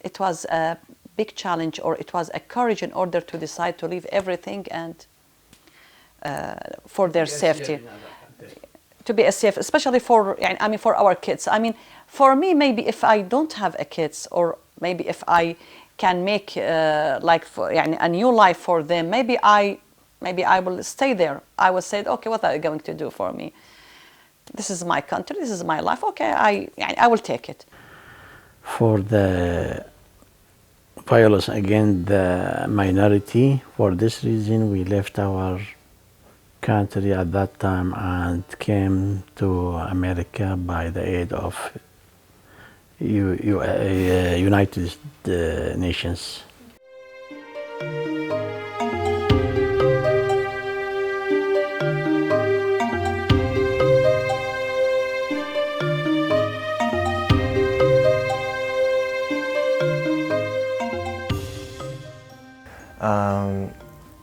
it was a big challenge, or it was a courage in order to decide to leave everything and for their safety. To be a safe, especially for, I mean, for our kids. I mean, for me, maybe if I don't have a kids, or maybe if I can make like a new life for them, maybe I will stay there. I will say, okay, what are you going to do for me? This is my country, this is my life. Okay, I will take it. For the violence against the minority, for this reason, we left our country at that time and came to America by the aid of United Nations.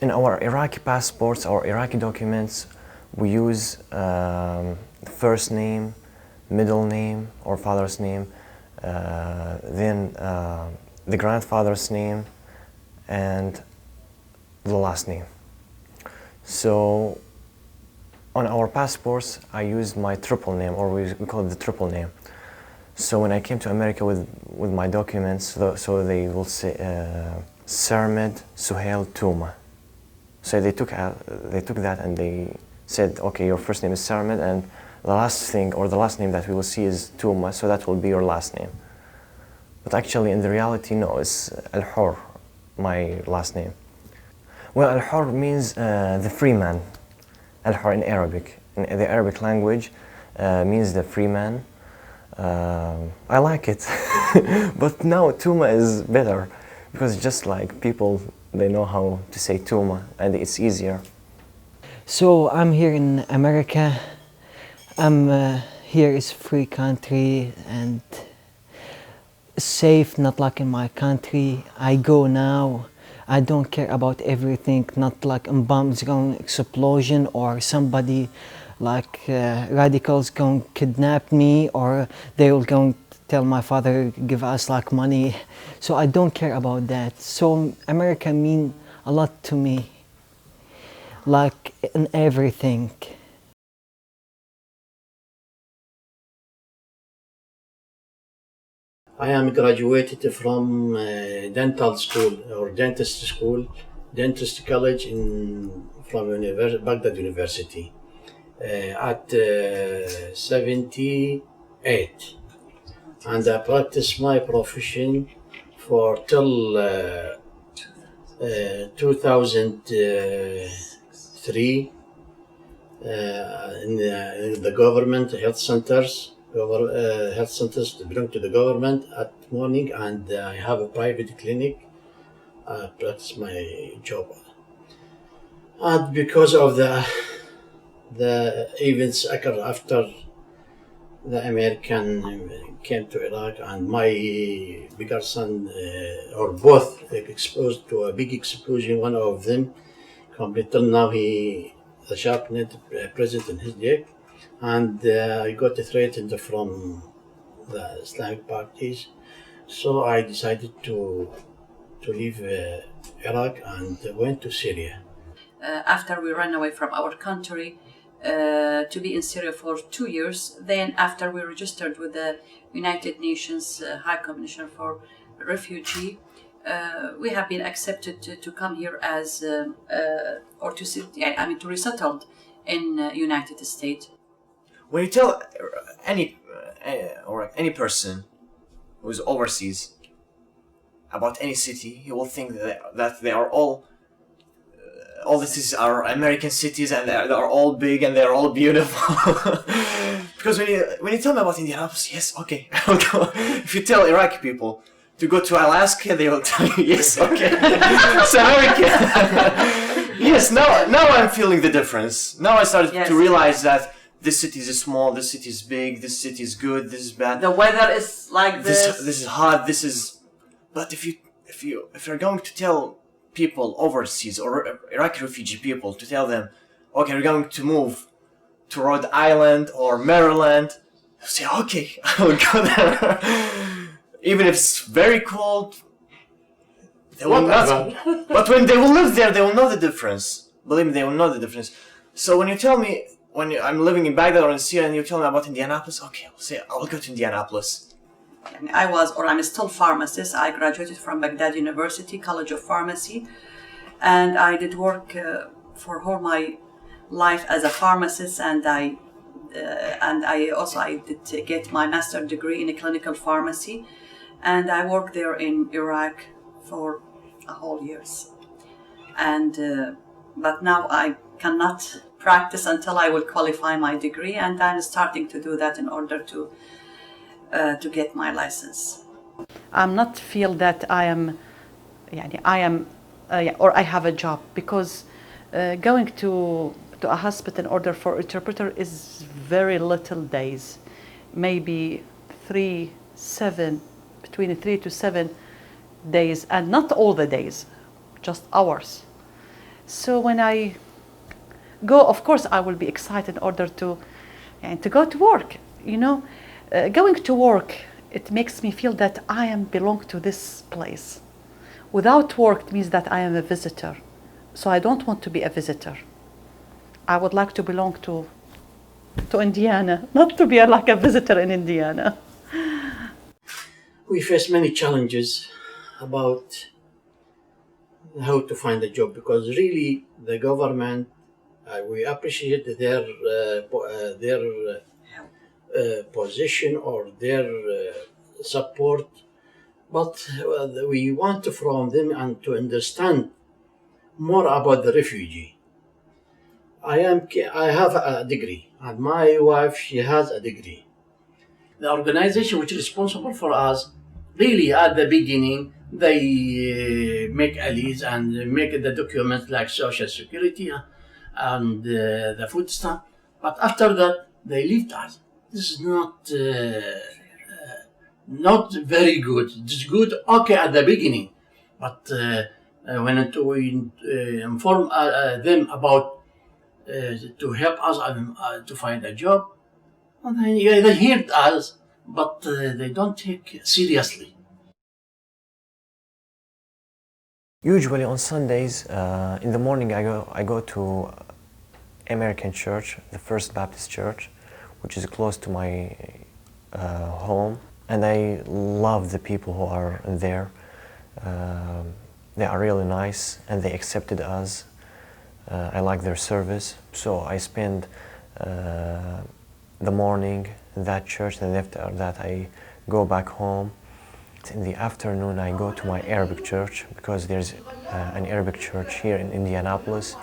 In our Iraqi passports, our Iraqi documents, we use first name, middle name, or father's name, then the grandfather's name, and the last name. So on our passports, I used my triple name, or we call it the triple name. So when I came to America with my documents, so they will say Sarmed Suhail Tuma. So they took that and they said, okay, your first name is Sarmed, and the last thing, or the last name that we will see is Tuma, so that will be your last name. But actually, in the reality, no, it's Alhur, my last name. Well, Alhur means the free man. Alhur in Arabic. In the Arabic language means the free man. I like it. But now Tuma is better, because just like people, they know how to say Tuma, and it's easier. So I'm here in America. Here is free country and safe, not like in my country. I go now, I don't care about everything, not like a bomb's going explosion, or somebody like radicals going to kidnap me, or they will going to tell my father, give us like money. So I don't care about that. So America mean a lot to me, like in everything. I am graduated from dental school, or dentist school, dentist college from Baghdad University at 78, and I practiced my profession for till 2003 in the government health centers. Health centers belong to the government at morning, and I have a private clinic. I practice my job, and because of the events occurred after the American came to Iraq, and my bigger son, or both, exposed to a big explosion. One of them completely, now the sharpness present in his leg. And I got threatened from the Islamic parties, so I decided to leave Iraq and went to Syria. After we ran away from our country, to be in Syria for 2 years. Then after we registered with the United Nations High Commissioner for Refugee, we have been accepted to come here as, to resettled in United States. When you tell any person who's overseas about any city, he will think that they are all the cities are American cities, and they are all big and they are all beautiful. Because when you tell me about Indianapolis, yes, okay, I'll go. If you tell Iraqi people to go to Alaska, they will tell you, yes, okay, it's American. Yes, now I'm feeling the difference. Now I started to realize that this city is small, this city is big, this city is good, this is bad. The weather is like this. This is hot, this is... But if you're going to tell people overseas, or Iraqi refugee people, to tell them, okay, we're going to move to Rhode Island or Maryland, they'll say, okay, I will go there. Even if it's very cold, they will Whatever. not. But when they will live there, they will know the difference. Believe me, they will know the difference. So when you tell me, I'm living in Baghdad or in Syria, and you tell me about Indianapolis, okay, I'll go to Indianapolis. I was, or I'm still pharmacist. I graduated from Baghdad University College of Pharmacy, and I did work for whole my life as a pharmacist, and I did get my master's degree in clinical pharmacy, and I worked there in Iraq for a whole years. And but now I cannot practice until I will qualify my degree, and I'm starting to do that in order to get my license. I'm not feel that I am or I have a job, because going to a hospital in order for interpreter is very little days, maybe between 3 to 7 days, and not all the days, just hours. So when I go, of course I will be excited in order to go to work. Going to work, it makes me feel that I belong to this place. Without work, it means that I am a visitor. So I don't want to be a visitor. I would like to belong to Indiana, not to be like a visitor in Indiana. We face many challenges about how to find a job, because really the government, we appreciate their position or their support, but we want from them and to understand more about the refugee. I have a degree, and my wife, she has a degree. The organization which is responsible for us, really at the beginning, they make a list and make the documents like Social Security and the food stamp. But after that, they leave us. This is not very good. It's good, okay, at the beginning, but when we inform them about to help us to find a job, and they hear us, but they don't take seriously. Usually on Sundays, in the morning, I go to American church, the First Baptist Church, which is close to my home, and I love the people who are there. They are really nice, and they accepted us. I like their service, so I spend the morning in that church, and after that I go back home. In the afternoon I go to my Arabic church, because there's an Arabic church here in Indianapolis.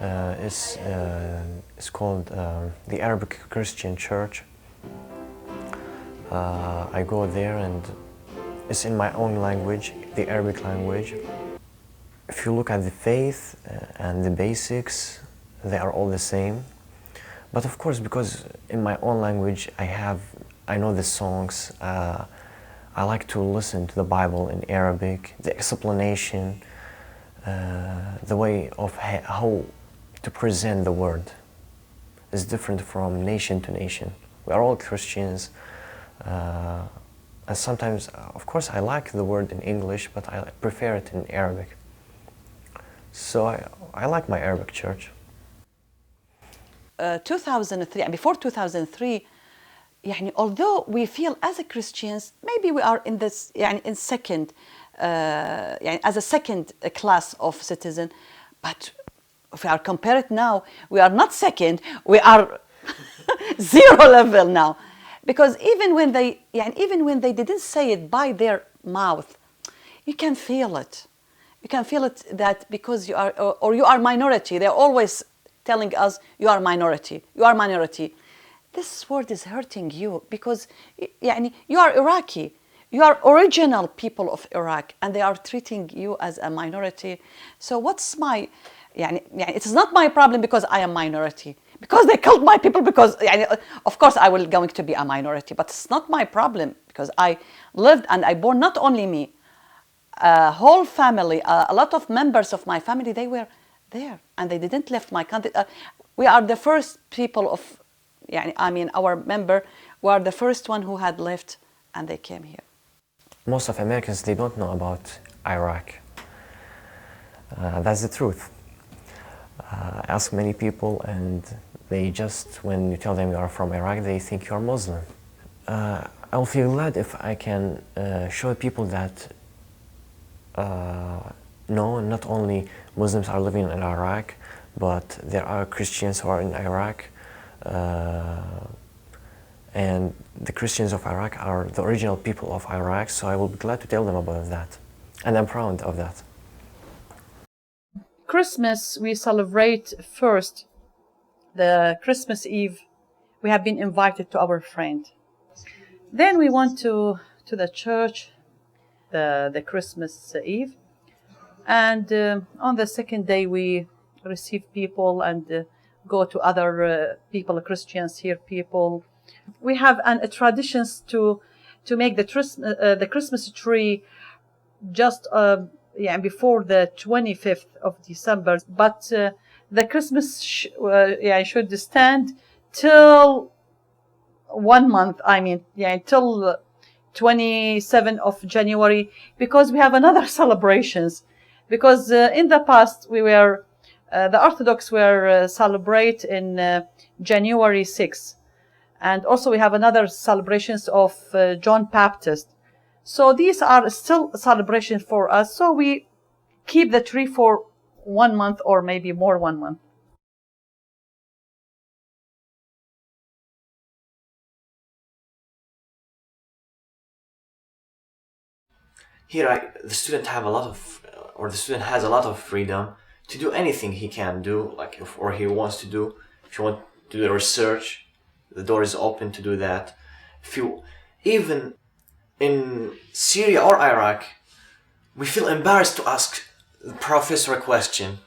It's called the Arabic Christian Church. I go there, and it's in my own language, the Arabic language. If you look at the faith and the basics, they are all the same. But of course, because in my own language I know the songs, I like to listen to the Bible in Arabic, the explanation, the way of how to present the word is different from nation to nation. We are all Christians, and sometimes, of course, I like the word in English, but I prefer it in Arabic. So I like my Arabic church. 2003, and before 2003, although we feel as a Christians, maybe we are in this, in second, as a second class of citizen, but if we are compared now, we are not second, we are zero level now. Because even when they didn't say it by their mouth, you can feel it. You can feel it that because you are, or you are minority, they're always telling us, you are minority, you are minority. This word is hurting you, because you are Iraqi, you are original people of Iraq, and they are treating you as a minority. So what's my, it's not my problem because I am minority, because they killed my people, because of course I will going to be a minority, but it's not my problem, because I lived and I born, not only me, a whole family, a lot of members of my family, they were there and they didn't left my country. We are the first people of, our member, we are the first one who had left, and they came here. most of Americans, they don't know about Iraq. That's the truth. I ask many people, and they just, when you tell them you are from Iraq, they think you're Muslim. I'll feel glad if I can show people that no, not only Muslims are living in Iraq, but there are Christians who are in Iraq, and the Christians of Iraq are the original people of Iraq, so I will be glad to tell them about that, and I'm proud of that. Christmas, we celebrate first the Christmas Eve. We have been invited to our friend. Then we went to the church, the Christmas Eve. And on the second day, we receive people and go to other people, Christians here, people. We have traditions to make the Christmas tree just before the 25th of December. But the Christmas should stand till 1 month. Till 27th of January, because we have another celebrations. Because in the past the Orthodox were celebrate in January 6th, and also we have another celebrations of John Baptist. So these are still celebrations for us. So we keep the tree for 1 month or maybe more 1 month. Here, the student has a lot of freedom to do anything he can do, or he wants to do. If you want to do the research, the door is open to do that. Even in Syria or Iraq, we feel embarrassed to ask the professor a question.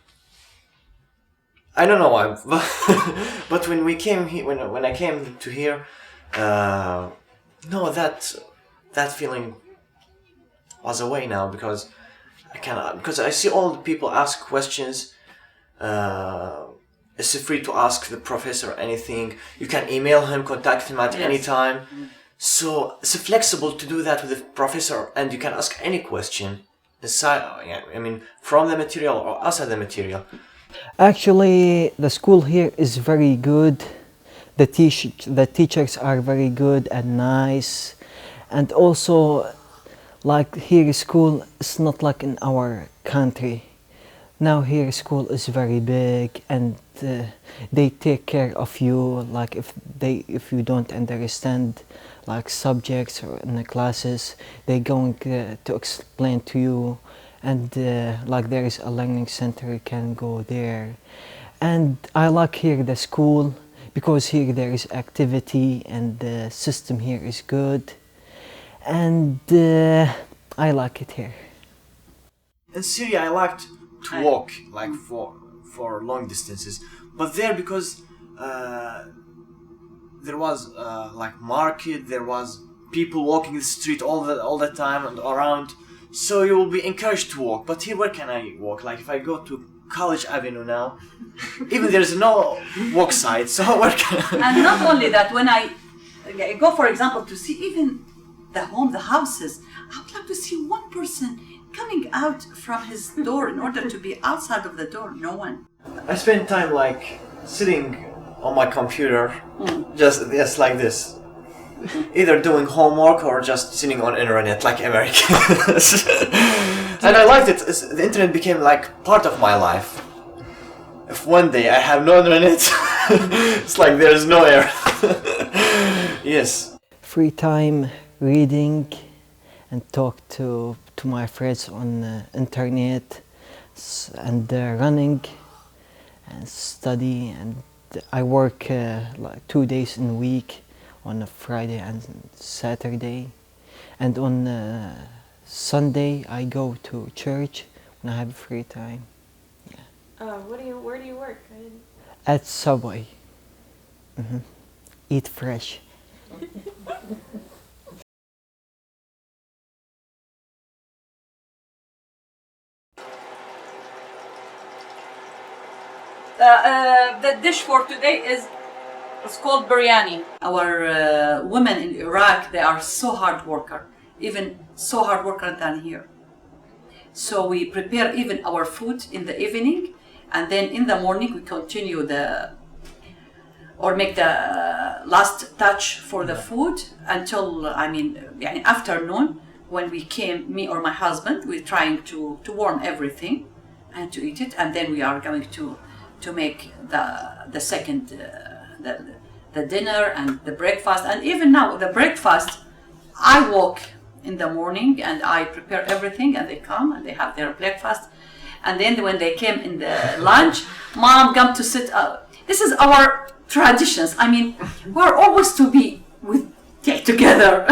I don't know why, but when we came here, when I came to here, no, that feeling was away now, because I see all the people ask questions. It's free to ask the professor anything. You can email him, contact him at any time. So it's flexible to do that with the professor, and you can ask any question from the material or outside the material. Actually, the school here is very good. The teachers are very good and nice, and also, like here school is not like in our country. Now here school is very big, and they take care of you. Like if you don't understand like subjects or in the classes, they going to explain to you, and like there is a learning center, you can go there. And I like here the school because here there is activity, and the system here is good, and I like it here. In Syria, I liked to walk for long distances, but there, because there was market, there was people walking the street all the time and around, so you will be encouraged to walk. But here, where can I walk? Like if I go to College Avenue now, even there's no walk side, so where can I? And not only that, when I go, for example, to see even the houses, I would like to see one person coming out from his door in order to be outside of the door. No one. I spend time sitting on my computer, just like this, either doing homework or just sitting on internet like Americans. And I liked it. The internet became part of my life. If one day I have no internet, it's like there's no air. Yes. Free time, reading, and talk to my friends on the internet, and running, and study. And I work 2 days in a week, on a Friday and Saturday, and on Sunday I go to church when I have free time. Where do you work? At Subway. Eat fresh. The dish for today is called biryani. Our women in Iraq, they are so hard worker. even so hard worker than here. So we prepare even our food in the evening, and then in the morning we continue or make the last touch for the food until يعني afternoon, when we came, me or my husband, we're trying to warm everything and to eat it, and then we are going to make the second the dinner and the breakfast. And even now the breakfast, I walk in the morning and I prepare everything, and they come and they have their breakfast, and then when they came in the lunch, mom come to sit up. This is our traditions. I mean, we're always to be together.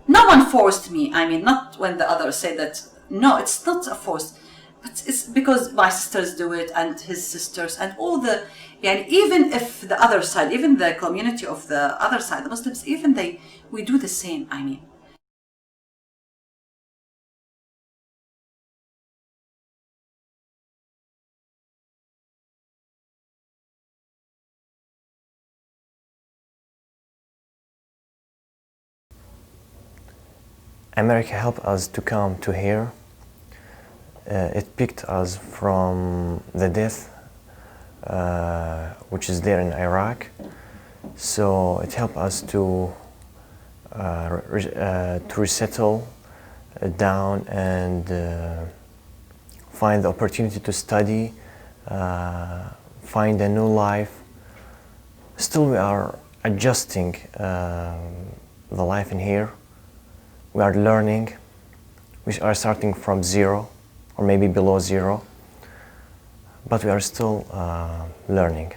No one forced me. I mean, not when the others say that. No, it's not a force, but it's because my sisters do it, and his sisters, and all the, even if the other side, even the community of the other side, the Muslims, even we do the same. I mean. America helped us to come to here. It picked us from the death, which is there in Iraq. So it helped us to resettle down and find the opportunity to study, find a new life. Still, we are adjusting the life in here. We are learning. We are starting from zero, or maybe below zero, but we are still learning.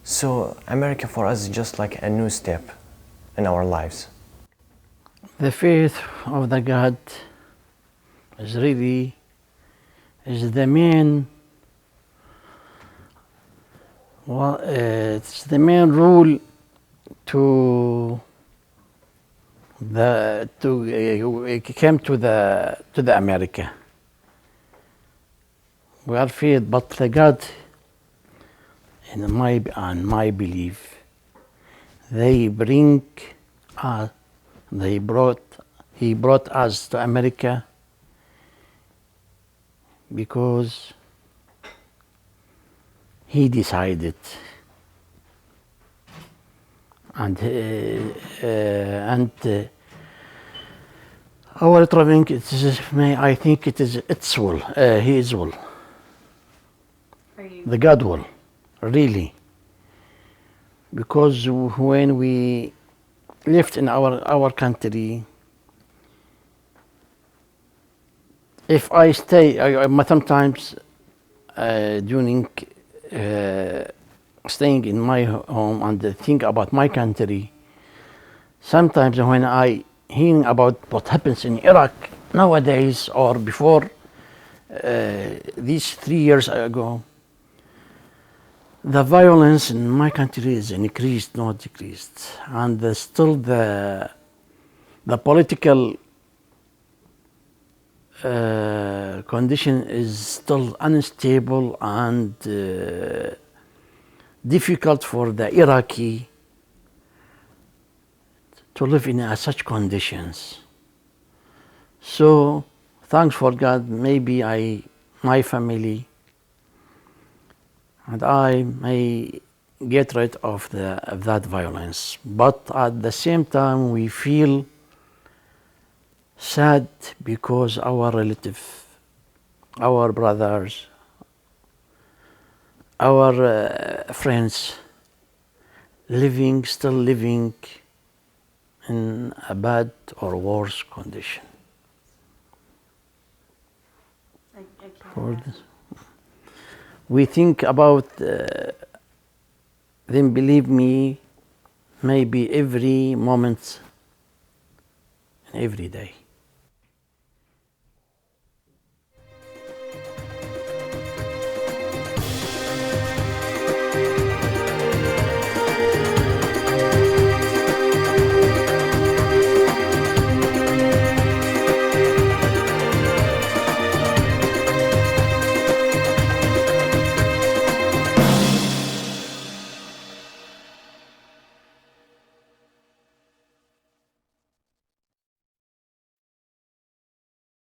So America for us is just like a new step in our lives. The faith of the God is the main. Well, it's the main rule to came to the America. We are faith, but the God, in my belief, he brought us to America because he decided, and our traveling, I think it's will, his will, the God will, really, because when we lived in our country, if I stay, sometimes during staying in my home and think about my country, sometimes when I hear about what happens in Iraq nowadays or before these 3 years ago, the violence in my country is increased, not decreased, and still the political condition is still unstable and difficult for the Iraqi to live in such conditions. So, thanks for God, maybe my family and I may get rid of that violence. But at the same time, we feel sad because our relatives, our brothers, our friends still living in a bad or worse condition. For this, we think about them, believe me, maybe every moment, every day.